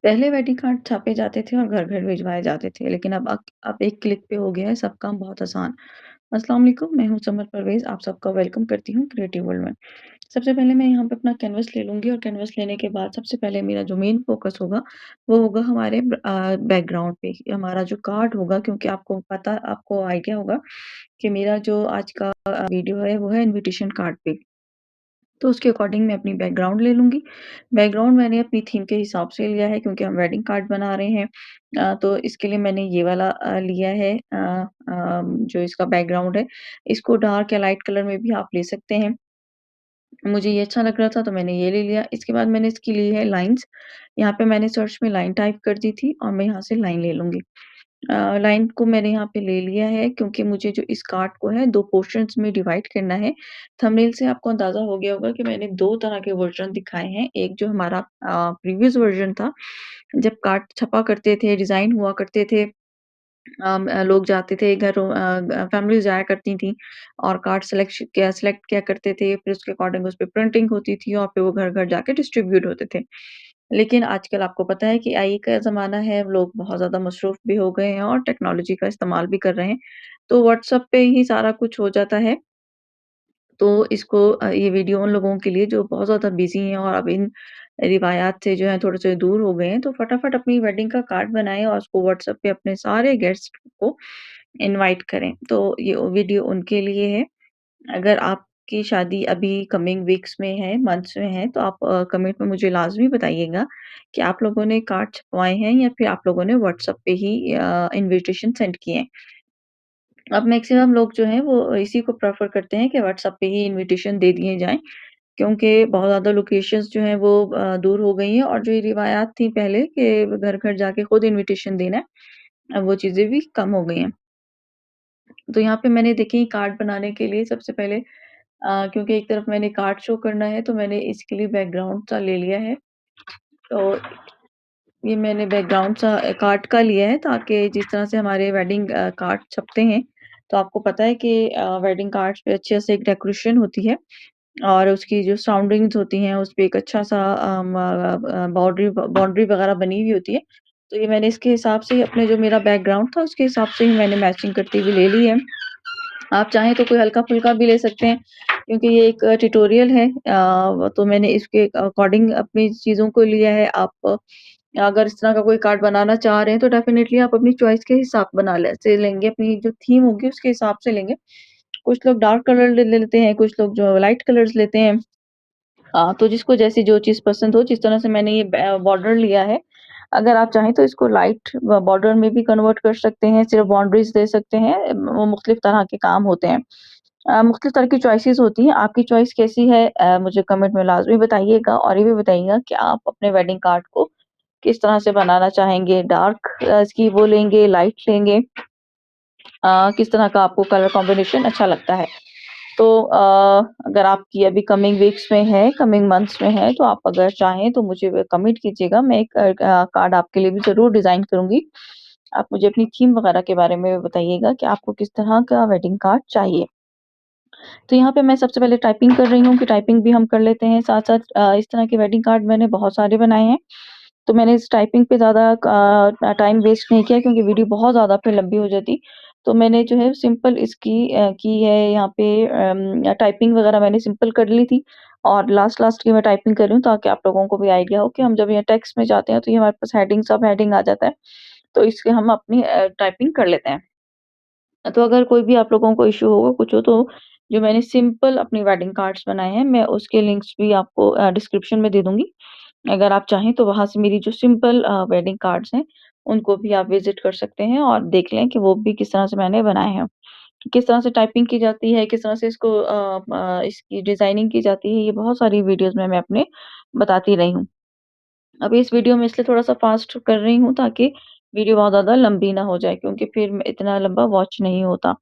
पहले wedding card छापे जाते थे और घर-घर भिजवाए जाते थे, लेकिन अब एक क्लिक पे हो गया है सब काम बहुत आसान। अस्सलाम वालेकुम, मैं हूँ समर परवेज़, आप सबका वेलकम करती हूँ क्रिएटिव वर्ल्ड में। सबसे पहले मैं यहाँ पे अपना कैनवस ले लूँगी और कैनवस लेने के बाद सबसे पहले मेरा जो मेन फ़ोकस होगा, वो होगा हमारे बैकग्राउंड पे। हमारा जो कार्ड होगा, क्योंकि आपको आइडिया होगा कि मेरा जो आज का वीडियो है, वो है इन्विटेशन कार्ड पे। तो उसके अकॉर्डिंग मैं अपनी बैकग्राउंड ले लूँगी। बैकग्राउंड मैंने अपनी थीम के हिसाब से लिया है, क्योंकि हम वेडिंग कार्ड बना रहे हैं। तो इसके लिए मैंने ये वाला लिया है, जो इसका बैकग्राउंड है। इसको डार्क या लाइट कलर में भी आप ले सकते हैं। मुझे ये अच्छा लग रहा था तो मैंने ये ले लिया। इसके बाद मैंने इसकी ली है लाइन्स। यहाँ पे मैंने सर्च में लाइन टाइप कर दी थी और मैं यहाँ से लाइन ले लूँगी। लाइन को मैंने यहाँ पे ले लिया है, क्योंकि मुझे जो इस कार्ड को है 2 पोर्शन्स में डिवाइड करना है। थंबनेल से आपको अंदाज़ा हो गया होगा कि मैंने 2 तरह के वर्ज़न दिखाए हैं। एक जो हमारा प्रीवियस वर्ज़न था, जब कार्ड छपा करते थे, डिज़ाइन हुआ करते थे, लोग जाते थे फैमिलीज़ जाया करती थीं और कार्ड सेलेक्ट किया करते थे, फिर उसके अकॉर्डिंग उस पे प्रिंटिंग होती थी और फिर वो घर-घर जाके डिस्ट्रीब्यूट होते थे। लेकिन आजकल आपको पता है कि एआई का ज़माना है, लोग बहुत ज़्यादा मसरूफ़ भी हो गए हैं और टेक्नोलॉजी का इस्तेमाल भी कर रहे हैं। तो व्हाट्सएप पे ही सारा कुछ हो जाता है। तो ये वीडियो उन लोगों के लिए जो बहुत ज़्यादा बिज़ी हैं और अब इन रिवायात से जो है थोड़े-से दूर हो गए हैं, तो फटाफट अपनी वेडिंग का कार्ड बनाएँ और उसको व्हाट्सएप पे अपने सारे गेस्ट को इनवाइट करें। तो ये वीडियो उनके लिए है। अगर आपकी शादी अभी कमिंग वीक्स में है, मंथ्स में है, तो आप कमेंट में मुझे लाज़मी बताइएगा कि आप लोगों ने कार्ड छपवाए हैं या फिर आप लोगों ने व्हाट्सएप पे ही इन्विटेशन सेंड किए हैं। अब मैक्सिमम लोग जो हैं वो इसी को प्रेफ़र करते हैं कि व्हाट्सएप पे ही इन्विटेशन दे दिए जाएँ, क्योंकि बहुत ज़्यादा लोकेशंस जो हैं वो दूर हो गई हैं और जो ये रिवायात थी पहले कि घर-घर जाके खुद इन्विटेशन देना है, अब वो चीज़ें भी कम हो गई हैं। तो यहाँ पे मैंने देखिए कार्ड बनाने के लिए सबसे पहले क्योंकि एक तरफ मैंने कार्ड शो करना है, तो मैंने इसके लिए बैकग्राउंड सा ले लिया है। तो ये मैंने बैकग्राउंड सा कार्ड का लिया है, ताकि जिस तरह से हमारे वेडिंग कार्ड छपते हैं, तो आपको पता है कि वेडिंग कार्ड्स पे अच्छे से एक डेकोरेशन होती है और उसकी जो सराउंडिंग्स होती हैं, उस पे एक अच्छा-सा बाउंड्री वगैरह बनी हुई होती है। तो ये मैंने इसके हिसाब से ही अपने जो मेरा बैकग्राउंड था, उसके हिसाब से ही मैंने मैचिंग करती हुई ले ली है। आप चाहें तो कोई हल्का-फुल्का भी ले सकते हैं, क्योंकि ये एक ट्यूटोरियल है, तो मैंने इसके अकॉर्डिंग अपनी चीज़ों को लिया है। आप अगर इस तरह का कोई कार्ड बनाना चाह रहे हैं, तो डेफ़िनेटली आप अपनी चॉइस के हिसाब से लेंगे, अपनी जो थीम होगी उसके हिसाब से लेंगे। कुछ लोग डार्क कलर ले लेते हैं, कुछ लोग जो लाइट कलर्स लेते हैं। तो जिसको जैसी जो चीज़ पसंद हो, जिस तरह से मैंने ये बॉर्डर लिया है, अगर आप चाहें तो इसको लाइट बॉर्डर में भी कन्वर्ट कर सकते हैं, सिर्फ़ बाउंड्रीज़ दे सकते हैं, वो मुख्तलिफ तरह के काम होते हैं। मुख्तलिफ तरह की चॉइसेस होती हैं, आपकी चॉइस कैसी है, मुझे कमेंट में लाज़मी बताइएगा और ये भी बताइएगा कि आप अपने वेडिंग कार्ड को किस तरह से बनाना चाहेंगे, डार्क इसकी वो लेंगे, लाइट लेंगे, किस तरह का आपको कलर कॉम्बिनेशन अच्छा लगता है। तो अगर आपकी अभी कमिंग वीक्स में है, कमिंग मंथ्स में है, तो आप अगर चाहें तो मुझे कमिट कीजिएगा, मैं एक कार्ड आपके लिए भी ज़रूर डिज़ाइन करूँगी। आप मुझे अपनी थीम वगैरह के बारे में बताइएगा कि आपको किस तरह का वेडिंग कार्ड चाहिए। तो यहाँ पे मैं सबसे पहले टाइपिंग कर रही हूँ कि टाइपिंग भी हम कर लेते हैं साथ-साथ। इस तरह के वेडिंग कार्ड मैंने बहुत सारे बनाए हैं, तो मैंने इस टाइपिंग पे ज़्यादा टाइम वेस्ट नहीं किया, क्योंकि वीडियो बहुत ज़्यादा फिर लंबी हो जाती। तो मैंने जो है सिंपल इसकी की है यहाँ पे, टाइपिंग वगैरह मैंने सिंपल कर ली थी और लास्ट की मैं टाइपिंग कर रही हूँ, ताकि आप लोगों को भी आइडिया हो कि हम जब ये टेक्स्ट में जाते हैं तो ये हमारे पास हेडिंग सब हेडिंग आ जाता है। तो इसके हम अपनी टाइपिंग कर लेते हैं। तो अगर कोई भी आप लोगों को इश्यू होगा, कुछ हो, तो जो मैंने सिंपल अपनी वेडिंग कार्ड्स बनाए हैं, मैं उसके लिंक्स भी आपको डिस्क्रिप्शन में दे दूँगी। अगर आप चाहें तो वहाँ से मेरी जो सिंपल वेडिंग कार्ड्स हैं, उनको भी आप विज़िट कर सकते हैं और देख लें कि वो भी किस तरह से मैंने बनाए हैं। किस तरह से टाइपिंग की जाती है, किस तरह से इसकी डिज़ाइनिंग की जाती है, ये बहुत सारी वीडियोज़ में मैं अपने बताती रही हूँ। अभी इस वीडियो में इसलिए थोड़ा-सा फ़ास्ट कर रही हूँ, ताकि वीडियो बहुत ज़्यादा लंबी ना हो जाए, क्योंकि फिर इतना लंबा वॉच नहीं होता।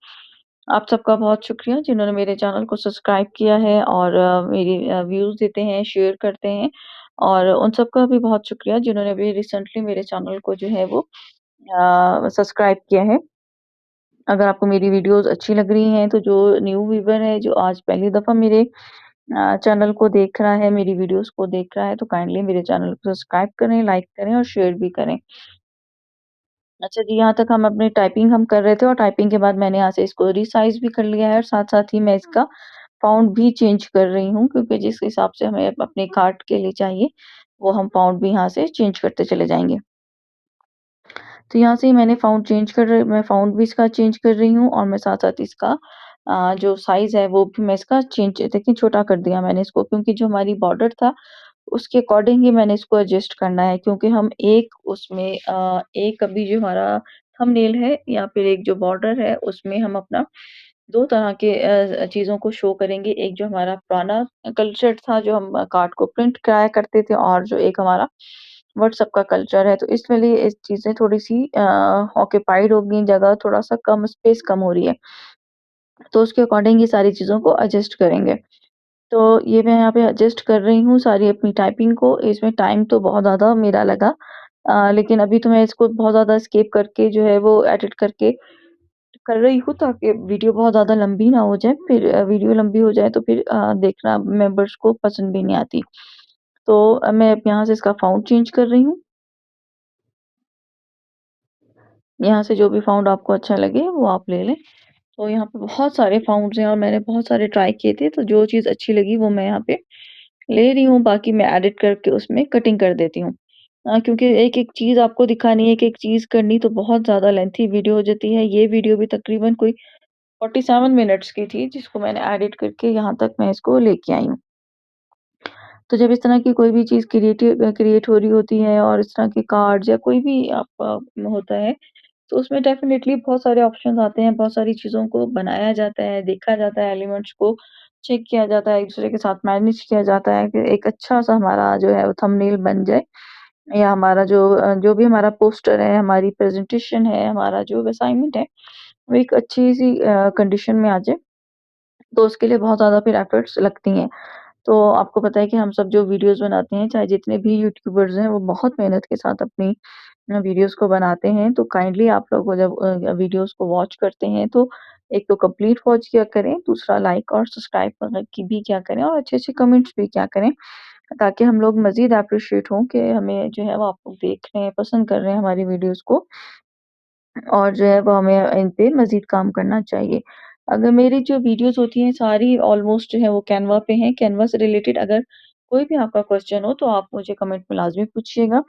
आप सबका बहुत शुक्रिया जिन्होंने मेरे चैनल को सब्सक्राइब किया है और मेरी व्यूज़ देते हैं, शेयर करते हैं, और उन सबका भी बहुत शुक्रिया जिन्होंने अभी रिसेंटली मेरे चैनल को जो है वो सब्सक्राइब किया है। अगर आपको मेरी वीडियोज़ अच्छी लग रही हैं, तो जो न्यू व्यूअर है, जो आज पहली दफ़ा मेरे चैनल को देख रहा है, मेरी वीडियोज़ को देख रहा है तो काइंडली मेरे चैनल को सब्सक्राइब करें, लाइक करें और शेयर भी करें। अच्छा जी, यहाँ तक हम अपनी टाइपिंग हम कर रहे थे और टाइपिंग के बाद मैंने यहाँ से इसको रिसाइज़ भी कर लिया है और साथ-साथ ही मैं इसका फ़ॉन्ट भी चेंज कर रही हूँ क्योंकि जिस हिसाब से हमें अपने कार्ट के लिए चाहिए, वो हम फ़ॉन्ट भी यहाँ से चेंज करते चले जाएँगे। तो यहाँ से मैंने मैं फ़ॉन्ट भी इसका चेंज कर रही हूँ और मैं साथ-साथ इसका जो साइज़ है वो भी मैं इसका चेंज देखिए छोटा कर दिया मैंने इसको क्योंकि जो हमारी बॉर्डर था, उसके अकॉर्डिंग ही मैंने इसको एडजस्ट करना है क्योंकि हम एक उसमें एक अभी जो हमारा थंबनेल है या फिर एक जो बॉर्डर है उसमें हम अपना 2 तरह के चीज़ों को शो करेंगे। एक जो हमारा पुराना कल्चर था जो हम कार्ड को प्रिंट कराया करते थे और जो एक हमारा व्हाट्सएप का कल्चर है। तो इसमें लिए इस चीज़ें थोड़ी-सी ऑक्यूपाइड हो गई जगह थोड़ा-सा कम स्पेस कम हो रही है। तो उसके अकॉर्डिंग ये सारी चीज़ों को एडजस्ट करेंगे। तो ये मैं यहाँ पे एडजस्ट कर रही हूँ सारी अपनी टाइपिंग को, इसमें टाइम तो बहुत ज़्यादा मेरा लगा लेकिन अभी तो मैं इसको बहुत ज़्यादा स्किप करके जो है वो एडिट करके कर रही हूँ ताकि वीडियो बहुत ज़्यादा लंबी ना हो जाए, फिर वीडियो लंबी हो जाए तो फिर देखना मेंबर्स को पसंद भी नहीं आती। तो मैं अब यहाँ से इसका फ़ॉन्ट चेंज कर रही हूँ। यहाँ से जो भी फ़ॉन्ट आपको अच्छा लगे वो आप ले लें। तो यहाँ पे बहुत सारे फ़ाउंड्स हैं और मैंने बहुत सारे ट्राई किए थे, तो जो चीज़ अच्छी लगी वो मैं यहाँ पे ले रही हूँ, बाकी मैं एडिट करके उसमें कटिंग कर देती हूँ। क्योंकि एक-एक चीज़ आपको दिखानी है, एक-एक चीज़ करनी तो बहुत ज़्यादा लेंथी वीडियो हो जाती है। ये वीडियो भी तकरीबन कोई 47 मिनट्स की थी, जिसको मैंने एडिट करके यहाँ तक मैं इसको लेके आई हूँ। तो जब इस तरह की कोई भी चीज़ क्रिएट हो रही होती है और इस तरह के कार्ड्स या कोई भी आपका होता है तो उसमें डेफ़िनेटली बहुत सारे ऑप्शंस आते हैं, बहुत सारी चीज़ों को बनाया जाता है, देखा जाता है, एलिमेंट्स को चेक किया जाता है, एक-दूसरे के साथ मैनेज किया जाता है कि एक अच्छा-सा हमारा जो है वो थंबनेल बन जाए या हमारा जो भी हमारा पोस्टर है, हमारी प्रेज़ेंटेशन है, हमारा जो असाइनमेंट है, वो एक अच्छी-सी कंडीशन में आ जाए, तो उसके लिए बहुत ज़्यादा फिर एफ़र्ट्स लगती हैं। तो आपको पता है कि हम सब जो वीडियोज़ बनाते हैं, चाहे जितने भी यूट्यूबर्स हैं, वो बहुत मेहनत के साथ अपनी वीडियोज़ को बनाते हैं, तो काइंडली आप लोग जब वीडियोज़ को वॉच करते हैं, तो एक तो कंप्लीट वॉच किया करें, दूसरा लाइक और सब्सक्राइब की भी किया करें और अच्छे-अच्छे कमेंट्स भी किया करें, ताकि हम लोग मज़ीद एप्रिशिएट हों कि हमें जो है वो आप लोग देख रहे हैं, पसंद कर रहे हैं हमारी वीडियोज़ को और जो है वो हमें इन पे मज़ीद काम करना चाहिए। अगर मेरी जो वीडियोज़ होती हैं सारी ऑलमोस्ट जो है वो कैनवा पे हैं, कैनवा से रिलेटेड अगर कोई भी आपका क्वेश्चन हो, तो आप मुझे कमेंट में लाज़मी पूछिएगा।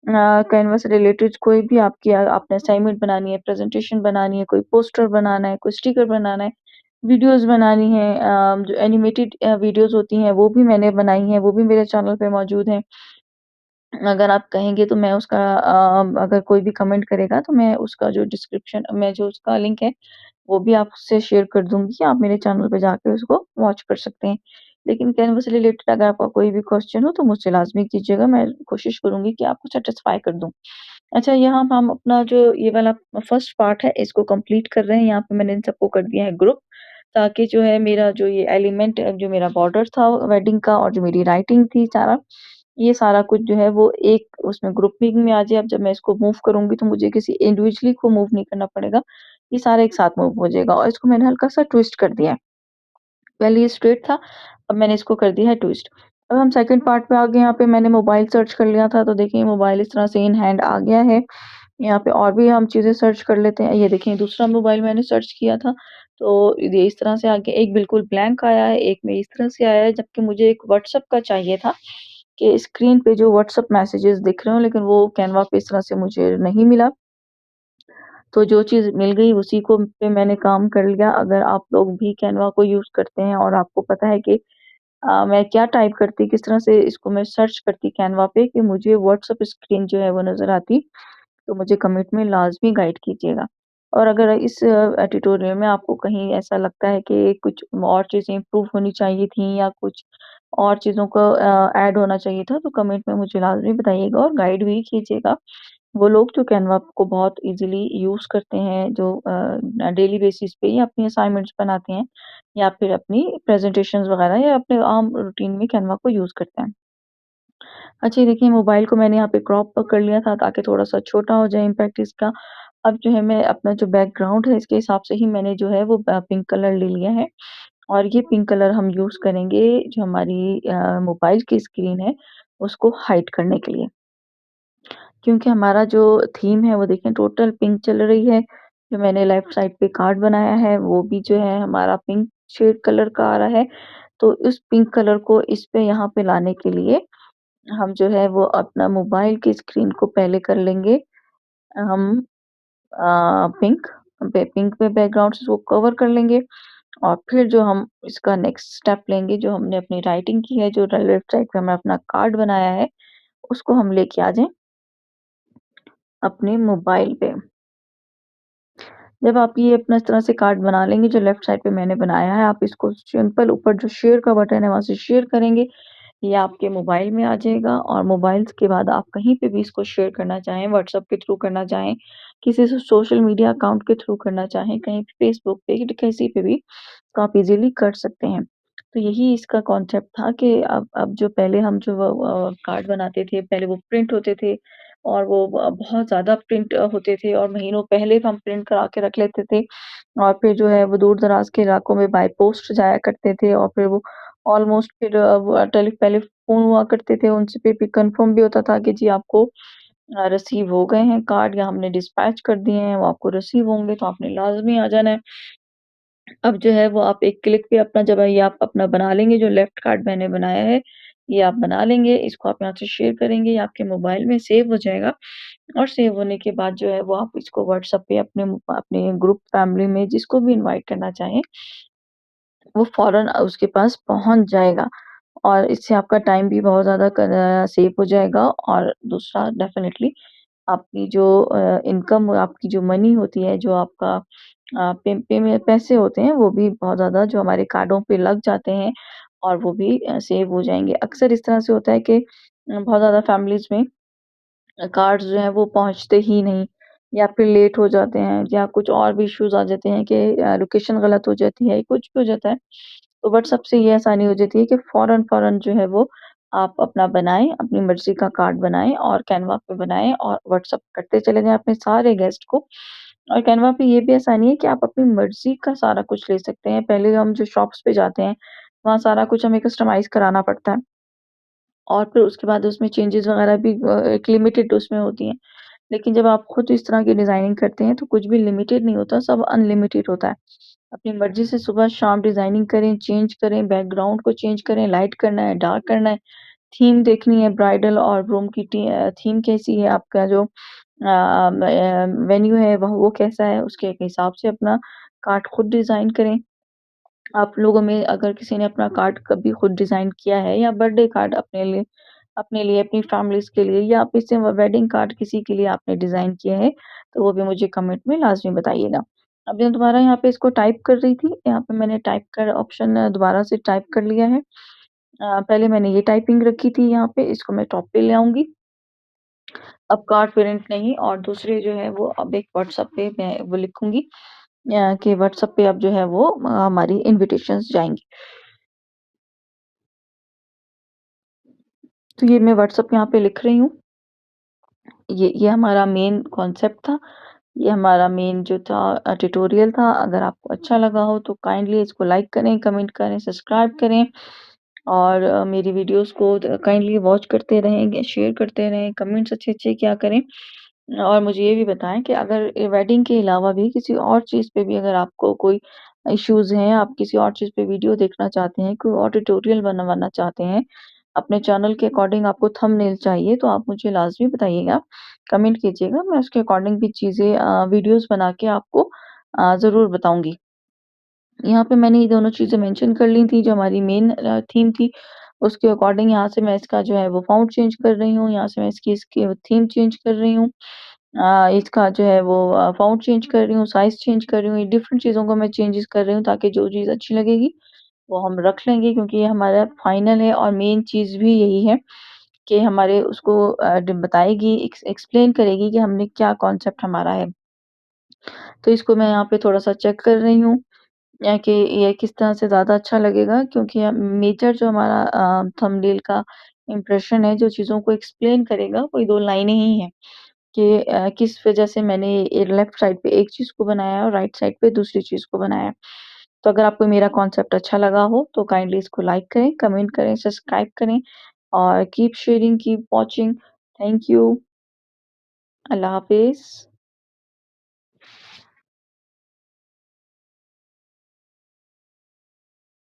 कैनवा से रिलेटेड कोई भी आपने असाइनमेंट बनानी है, प्रेज़ेंटेशन बनानी है, कोई पोस्टर बनाना है, कोई स्टिकर बनाना है, वीडियोज़ बनानी है जो एनिमेटेड वीडियोज़ होती हैं वो भी मैंने बनाई हैं, वो भी मेरे चैनल पे मौजूद हैं। अगर आप कहेंगे तो मैं उसका अगर कोई भी कमेंट करेगा तो मैं उसका जो डिस्क्रिप्शन में जो उसका लिंक है, वो भी आपसे शेयर कर दूँगी। आप मेरे चैनल पे जाके उसको वॉच कर सकते हैं। लेकिन कैनवा से रिलेटेड अगर आपका कोई भी क्वेश्चन हो तो मुझसे लाज़मी कीजिएगा, मैं कोशिश करूँगी कि आपको सैटिस्फाई कर दूँ। अच्छा यहाँ हम अपना जो ये वाला फर्स्ट पार्ट है इसको कंप्लीट कर रहे हैं। यहाँ पे मैंने इन सबको कर दिया है ग्रुप ताकि जो है मेरा जो ये एलिमेंट जो मेरा बॉर्डर था वेडिंग का और जो मेरी राइटिंग थी सारा, ये सारा कुछ जो है वो एक उसमें ग्रुपिंग में आ जाए। अब जब मैं इसको मूव करूँगी तो मुझे किसी इंडिविजुअली को मूव नहीं करना पड़ेगा। ये सारा एक साथ मूव हो जाएगा और इसको मैंने हल्का-सा ट्विस्ट कर दिया है। पहले ये स्ट्रेट था, अब मैंने इसको कर दिया है ट्विस्ट। अब हम सेकंड पार्ट पे आ गए, यहाँ पे मैंने मोबाइल सर्च कर लिया था, तो देखिए मोबाइल इस तरह से इन हैंड आ गया है। यहाँ पे और भी हम चीज़ें सर्च कर लेते हैं। ये देखिए दूसरा मोबाइल मैंने सर्च किया था, तो ये इस तरह से आ गया। एक बिल्कुल ब्लैंक आया है, एक में इस तरह से आया है, जबकि मुझे एक व्हाट्सएप का चाहिए था कि स्क्रीन पे जो व्हाट्सएप मैसेजेस दिख रहे हों, लेकिन वो कैनवा पे इस तरह से मुझे नहीं मिला। तो जो चीज़ मिल गई उसी को पे मैंने काम कर लिया। अगर आप लोग भी कैनवा को यूज़ करते हैं और आपको पता है कि मैं क्या टाइप करती, किस तरह से इसको मैं सर्च करती कैनवा पे कि मुझे व्हाट्सएप स्क्रीन जो है वो नज़र आती, तो मुझे कमेंट में लाज़मी गाइड कीजिएगा। और अगर इस ट्यूटोरियल में आपको कहीं ऐसा लगता है कि कुछ और चीज़ें इम्प्रूव होनी चाहिए थी या कुछ और चीज़ों को ऐड होना चाहिए था, तो कमेंट में मुझे लाज़मी बताइएगा और गाइड भी कीजिएगा। वो लोग जो कैनवा को बहुत ईज़िली यूज़ करते हैं, जो डेली बेसिस पे या अपनी असाइनमेंट्स बनाते हैं या फिर अपनी प्रेज़ेंटेशंस वग़ैरह या अपने आम रूटीन में कैनवा को यूज़ करते हैं। अच्छा ये देखिए मोबाइल को मैंने यहाँ पे क्रॉप कर लिया था ताकि थोड़ा-सा छोटा हो जाए इम्पैक्ट इसका। अब जो है मैं अपना जो बैकग्राउंड है इसके हिसाब से ही मैंने जो है वो पिंक कलर ले लिया है। और ये पिंक कलर हम यूज़ करेंगे जो हमारी मोबाइल की स्क्रीन है, उसको हाइड करने के लिए। क्योंकि हमारा जो थीम है वो देखें टोटल पिंक चल रही है। जो मैंने लेफ्ट साइड पे कार्ड बनाया है वो भी जो है हमारा पिंक शेड कलर का आ रहा है। तो इस पिंक कलर को इस पे यहाँ पे लाने के लिए हम जो है वो अपना मोबाइल की स्क्रीन को पहले कर लेंगे हम पिंक पिंक में बैकग्राउंड से उसको कवर कर लेंगे और फिर जो हम इसका नेक्स्ट स्टेप लेंगे जो हमने अपनी राइटिंग की है जो लेफ्ट साइड पे हमने अपना कार्ड बनाया है उसको हम लेके आ जाएँ अपने मोबाइल पे। जब आप ये अपना इस तरह से कार्ड बना लेंगे जो लेफ्ट साइड पे मैंने बनाया है, आप इसको सिंपल ऊपर जो शेयर का बटन है वहाँ से शेयर करेंगे। ये आपके मोबाइल में आ जाएगा और मोबाइल्स के बाद आप कहीं पे भी इसको शेयर करना चाहें, व्हाट्सएप के थ्रू करना चाहें, किसी सोशल मीडिया अकाउंट के थ्रू करना चाहें, कहीं फेसबुक पे किसी पे भी तो आप इज़िली कर सकते हैं। तो यही इसका कॉन्सेप्ट था कि अब जो पहले हम जो कार्ड बनाते थे, पहले वो प्रिंट होते थे और वो बहुत ज़्यादा प्रिंट होते थे और महीनों पहले हम प्रिंट करा के रख लेते थे और फिर जो है वो दूर-दराज के इलाकों में बाय पोस्ट जाया करते थे और फिर वो ऑलमोस्ट फिर वो पहले फ़ोन हुआ करते थे, उनसे पे कन्फर्म भी होता था कि जी आपको रिसीव हो गए हैं कार्ड या हमने डिस्पैच कर दिए हैं, वो आपको रिसीव होंगे तो आपने लाज़मी आ जाना है। अब जो है वो आप एक क्लिक पे अपना जब ये आप अपना बना लेंगे जो लेफ्ट कार्ड मैंने बनाया है, ये आप बना लेंगे, इसको आप यहाँ से शेयर करेंगे, ये आपके मोबाइल में सेव हो जाएगा और सेव होने के बाद जो है वो आप इसको व्हाट्सएप पे अपने ग्रुप फैमिली में जिसको भी इनवाइट करना चाहें, वो फ़ौरन उसके पास पहुँच जाएगा और इससे आपका टाइम भी बहुत ज़्यादा सेव हो जाएगा और दूसरा डेफ़िनेटली आपकी जो इनकम आपकी जो मनी होती है, जो आपका पे में पैसे होते हैं, वो भी बहुत ज़्यादा जो हमारे कार्डों पे लग जाते हैं और वो भी सेव हो जाएँगे। अक्सर इस तरह से होता है कि बहुत ज़्यादा फैमिलीज़ में कार्ड्स जो हैं वो पहुँचते ही नहीं या फिर लेट हो जाते हैं या कुछ और भी इश्यूज़ आ जाते हैं कि लोकेशन गलत हो जाती है, कुछ भी हो जाता है। तो व्हाट्सएप से ये आसानी हो जाती है कि फ़ौरन-फ़ौरन जो है वो आप अपना बनाएँ, अपनी मर्ज़ी का कार्ड बनाएँ और कैनवा पे बनाएँ और व्हाट्सएप करते चले जाएँ अपने सारे गेस्ट को। और कैनवा पे ये भी आसानी है कि आप अपनी मर्ज़ी का सारा कुछ ले सकते हैं। पहले हम जो शॉप्स पे जाते हैं, वहाँ सारा कुछ हमें कस्टमाइज़ कराना पड़ता है और फिर उसके बाद उसमें चेंजेज़ वग़ैरह भी एक लिमिटेड उसमें होती हैं। लेकिन जब आप खुद इस तरह की डिज़ाइनिंग करते हैं, तो कुछ भी लिमिटेड नहीं होता, सब अनलिमिटेड होता है। अपनी मर्ज़ी से सुबह-शाम डिज़ाइनिंग करें, चेंज करें, बैकग्राउंड को चेंज करें, लाइट करना है, डार्क करना है, थीम देखनी है ब्राइडल और ग्रूम की थीम कैसी है, आपका जो वेन्यू है वो कैसा है, उसके हिसाब से अपना कार्ड खुद डिज़ाइन करें। आप लोगों में अगर किसी ने अपना कार्ड कभी खुद डिज़ाइन किया है या बर्थडे कार्ड अपने लिए, अपनी फैमिलीज़ के लिए या आप इससे वेडिंग कार्ड किसी के लिए आपने डिज़ाइन किया है, तो वो भी मुझे कमेंट में लाज़मी बताइएगा। अभी मैं दोबारा यहाँ पे इसको टाइप कर रही थी, यहाँ पे मैंने टाइप कर ऑप्शन दोबारा से टाइप कर लिया है। पहले मैंने ये टाइपिंग रखी थी यहाँ पे, इसको मैं टॉप पे ले आऊँगी। अब कार्ड प्रिंट नहीं और दूसरे जो है वो अब एक व्हाट्सएप पे मैं वो लिखूँगी कि व्हाट्सएप पे अब जो है वो हमारी इन्विटेशंस जाएँगी। तो ये मैं व्हाट्सएप यहाँ पे लिख रही हूँ। ये हमारा मेन कॉन्सेप्ट था। ये हमारा मेन जो था ट्यूटोरियल था। अगर आपको अच्छा लगा हो तो काइंडली इसको लाइक करें, कमेंट करें, सब्सक्राइब करें और मेरी वीडियोज़ को काइंडली वॉच करते रहें, शेयर करते रहें, कमेंट्स अच्छे-अच्छे किया करें। और मुझे ये भी बताएँ कि अगर वेडिंग के अलावा भी किसी और चीज़ पे भी अगर आपको कोई इश्यूज़ हैं, आप किसी और चीज़ पे वीडियो देखना चाहते हैं, कोई और ट्यूटोरियल बनवाना चाहते हैं, अपने चैनल के अकॉर्डिंग आपको थंबनेल चाहिए, तो आप मुझे लाज़मी बताइएगा, कमेंट कीजिएगा। मैं उसके अकॉर्डिंग भी चीज़ें वीडियोज़ बना के आपको ज़रूर बताऊँगी। यहाँ पे मैंने ये दोनों चीज़ें मेंशन कर ली थी, जो हमारी मेन थीम थी। उसके अकॉर्डिंग यहाँ से मैं इसका जो है वो फ़ॉन्ट चेंज कर रही हूँ, यहाँ से मैं इसकी थीम चेंज कर रही हूँ। इसका जो है वो फ़ॉन्ट चेंज कर रही हूँ, साइज़ चेंज कर रही हूँ, ये डिफरेंट चीज़ों को मैं चेंजेज़ कर रही हूँ ताकि जो चीज़ अच्छी लगेगी, वो हम रख लेंगे क्योंकि ये हमारा फाइनल है और मेन चीज़ भी यही है कि हमारे उसको ड बताएगी, एक्सप्लेन करेगी कि हमने क्या कॉन्सेप्ट हमारा है। तो इसको मैं यहाँ पे थोड़ा-सा चेक कर रही हूँ कि ये किस तरह से ज़्यादा अच्छा लगेगा क्योंकि मेजर जो हमारा थंबनेल का इम्प्रेशन है, जो चीज़ों को एक्सप्लेन करेगा, वही 2 लाइनें ही हैं कि किस वजह से मैंने ये लेफ्ट साइड पे एक चीज़ को बनाया है और राइट साइड पे दूसरी चीज़ को बनाया है। तो अगर आपको मेरा कॉन्सेप्ट अच्छा लगा हो तो काइंडली इसको लाइक करें, कमेंट करें, सब्सक्राइब करें और keep sharing, keep watching. Thank you. Allah हाफ़िज़।